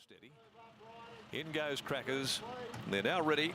Steady. In goes Crackers. They're now ready.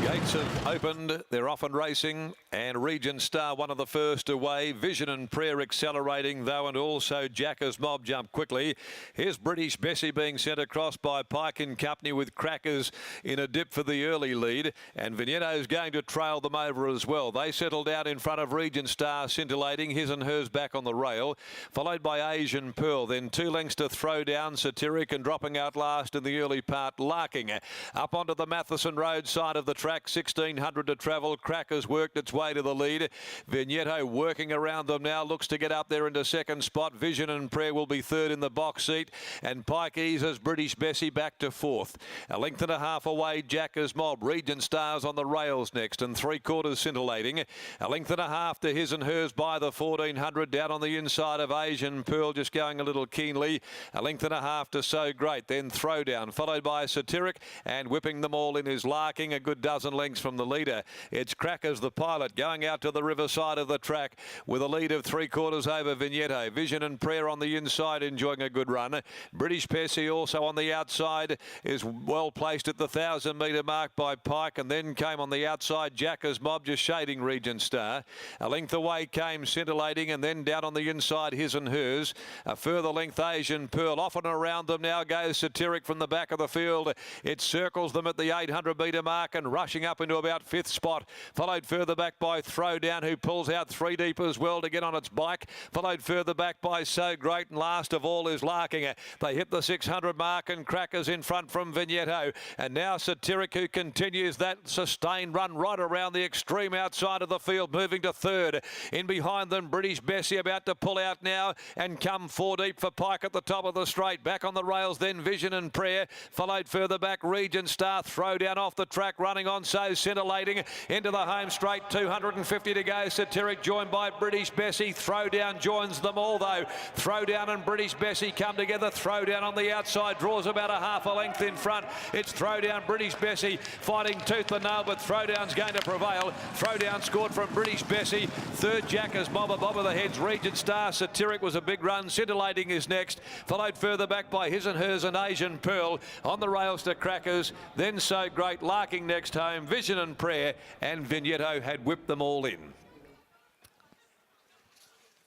Gates have opened. They're off and racing. And Regent Star, one of the first away. Vision and Prayer accelerating though, and also Jacker's Mob jump quickly. Here's British Bessie being sent across by Pike and Company with Crackers in a dip for the early lead. And Vignetto's going to trail them over as well. They settle down in front of Regent Star, scintillating. His and Hers back on the rail. Followed by Asian Pearl. Then 2 lengths to throw down Satiric, and dropping out last in the early part, Larking. Up onto the Matheson Road side of the track. 1600 to travel. Crackers worked its way to the lead. Vignetto working around them now. Looks to get up there into second spot. Vision and Prayer will be third in the box seat. And Pike eases British Bessie back to fourth. A length and a half away, Jacker's Mob. Regent Stars on the rails next, and 3/4 scintillating. A length and a half to His and Hers by the 1400. Down on the inside of Asian Pearl, just going a little keenly. A length and a half to So Great. Then Throwdown, followed by Satiric, and whipping them all in is Larking, a good dozen lengths from the leader. It's Crackers, the pilot, going out to the riverside of the track with a lead of 3/4 over Vignetto. Vision and Prayer on the inside, enjoying a good run. British Bessie also on the outside is well placed at the 1,000-metre mark by Pike, and then came on the outside Jacker's Mob, just shading Regent Star. A length away came Scintillating, and then down on the inside His and Hers. A further length Asian Pearl. Off and around them now goes Satiric from the back of the field. It circles them at the 800-metre mark and rushing up into about 5th spot. Followed further back by Throwdown, who pulls out 3 deep as well to get on its bike. Followed further back by So Great, and last of all is Larking. They hit the 600 mark, and Crackers in front from Vignetto. And now Satiric, who continues that sustained run right around the extreme outside of the field, moving to third. In behind them, British Bessie about to pull out now and come 4 deep for Pike at the top of the straight. Back on the rails then Vision and Prayer. Followed further back Regent Star. Throwdown off the track, running on So Scintillating into the home straight. 250 to go. Satiric joined by British Bessie. Throwdown joins them all though. Throwdown and British Bessie come together. Throwdown on the outside draws about a half a length in front. It's Throwdown, British Bessie fighting tooth and nail, but Throwdown's going to prevail. Throwdown scored from British Bessie. Third Jacker's Mob above the heads. Regent Star. Satiric was a big run. Scintillating is next. Followed further back by His and Hers and Asian Pearl. On the rails to Crackers. Then So Great. Larking next home. Vision and Prayer, and Vignetto had whipped them all in.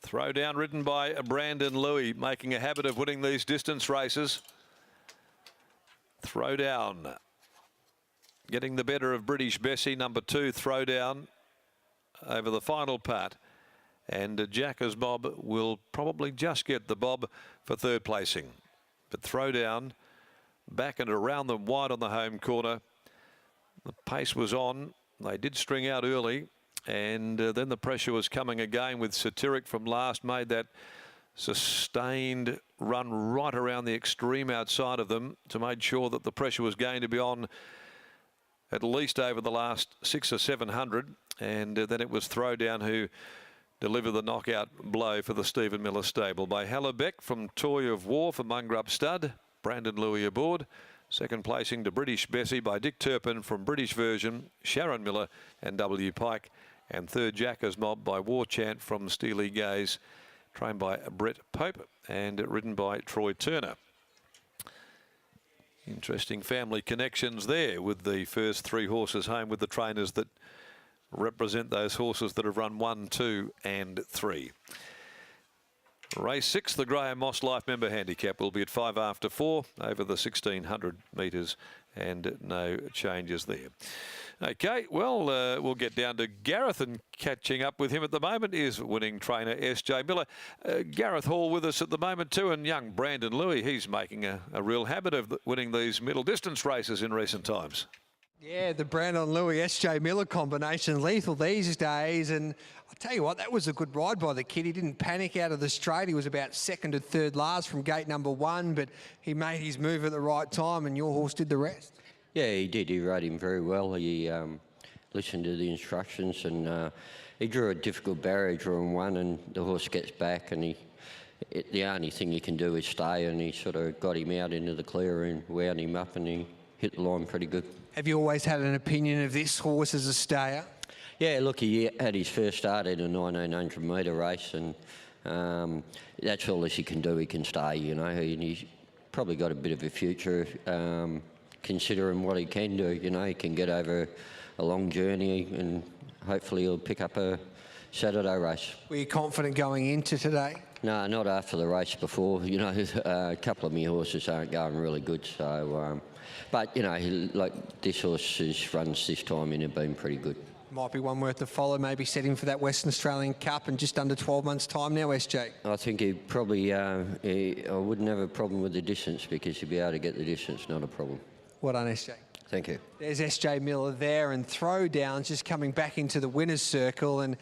Throwdown ridden by Brandon Louis, making a habit of winning these distance races. Throwdown getting the better of British Bessie, number 2 Throwdown over the final part. And Jacker's Mob will probably just get the bob for third placing. But Throwdown back and around them wide on the home corner. The pace was on. They did string out early, and then the pressure was coming again with Satiric from last. Made that sustained run right around the extreme outside of them to make sure that the pressure was going to be on at least over the last 600 or 700. And then it was Throwdown who delivered the knockout blow for the Stephen Miller stable. By Hallebeck from Toy of War for Mungrub Stud. Brandon Louis aboard. Second placing to British Bessie by Dick Turpin from British Version, Sharon Miller and W. Pike. And third Jacker's Mob by War Chant from Steely Gaze, trained by Brett Pope and ridden by Troy Turner. Interesting family connections there with the first 3 horses home with the trainers that represent those horses that have run 1, 2 and 3. Race 6, the Graham Moss Life Member Handicap will be at 5 after 4 over the 1600 metres, and no changes there. Okay, well, we'll get down to Gareth, and catching up with him at the moment is winning trainer S.J. Miller. Gareth Hall with us at the moment too, and young Brandon Louis, he's making a real habit of winning these middle distance races in recent times. Yeah, the Brandon Louis, S.J. Miller combination, lethal these days. And I'll tell you what, that was a good ride by the kid. He didn't panic out of the straight. He was about 2nd to 3rd last from gate number 1, but he made his move at the right time, and your horse did the rest. Yeah, he did. He rode him very well. He listened to the instructions, and he drew a difficult barrier, drawing 1, and the horse gets back, and the only thing he can do is stay, and he sort of got him out into the clear and wound him up, and he hit the line pretty good. Have you always had an opinion of this horse as a stayer? Yeah, look, he had his first start in a 1900-metre race, and that's all he can do. He can stay, you know. And probably got a bit of a future, considering what he can do. You know, he can get over a long journey, and hopefully he'll pick up a Saturday race. Were you confident going into today? No, not after the race before. You know, a couple of my horses aren't going really good, so... but, you know, like this horse's runs this time in have been pretty good. Might be one worth to follow, maybe setting for that Western Australian Cup in just under 12 months' time now, SJ. I think he probably... I wouldn't have a problem with the distance, because he'd be able to get the distance, not a problem. Well done, SJ. Thank you. There's SJ Miller there, and Throwdowns just coming back into the winner's circle, and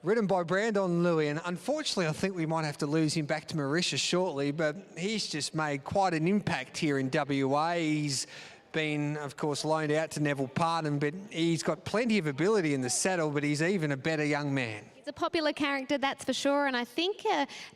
ridden by Brandon Louis, and unfortunately I think we might have to lose him back to Mauritius shortly, but he's just made quite an impact here in WA. He's been, of course, loaned out to Neville Pardon, but he's got plenty of ability in the saddle, but he's even a better young man. He's a popular character, that's for sure, and I think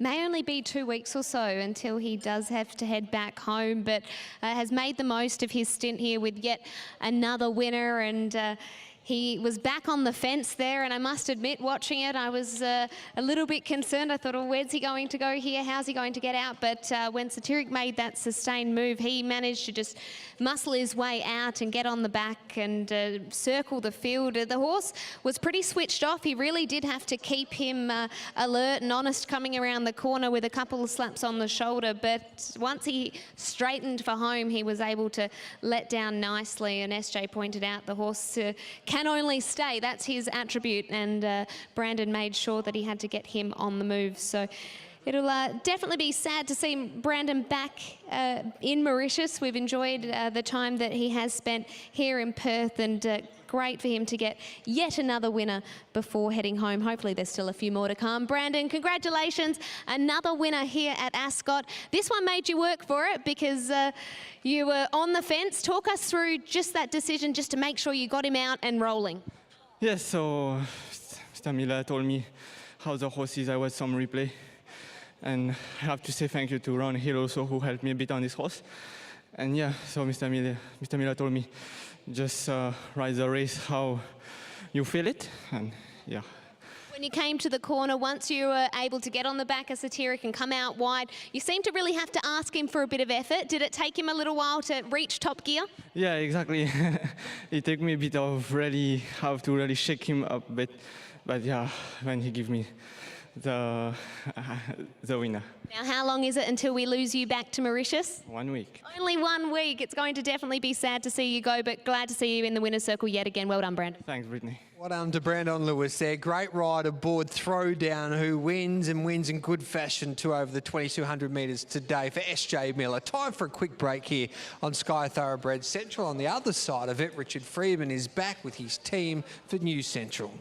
may only be 2 weeks or so until he does have to head back home, but has made the most of his stint here with yet another winner, and he was back on the fence there, and I must admit, watching it, I was a little bit concerned. I thought, oh, where's he going to go here? How's he going to get out? But when Satiric made that sustained move, he managed to just muscle his way out and get on the back and circle the field. The horse was pretty switched off. He really did have to keep him alert and honest coming around the corner with a couple of slaps on the shoulder. But once he straightened for home, he was able to let down nicely. And SJ pointed out the horse can only stay. That's his attribute, and Brandon made sure that he had to get him on the move. So it'll definitely be sad to see Brandon back in Mauritius. We've enjoyed the time that he has spent here in Perth, and great for him to get yet another winner before heading home. Hopefully there's still a few more to come. Brandon, congratulations. Another winner here at Ascot. This one made you work for it because you were on the fence. Talk us through just that decision just to make sure you got him out and rolling. Yes, so Mr. Miller told me how the horse is. I watched some replay. And I have to say thank you to Ron Hill also, who helped me a bit on this horse. And yeah, so Mr. Miller told me, just ride the race how you feel it, and yeah. When you came to the corner, once you were able to get on the back of Satiric and come out wide, you seemed to really have to ask him for a bit of effort. Did it take him a little while to reach top gear? Yeah, exactly. It took me a bit of really, have to really shake him up a bit. But yeah, when he gave me the winner. Now, how long is it until we lose you back to Mauritius? 1 week. Only 1 week. It's going to definitely be sad to see you go, but glad to see you in the winner's circle yet again. Well done, Brandon. Thanks, Brittany. Well done to Brandon Lewis there. Great ride aboard Throwdown, who wins in good fashion to over the 2,200 metres today for SJ Miller. Time for a quick break here on Sky Thoroughbred Central. On the other side of it, Richard Freeman is back with his team for News Central.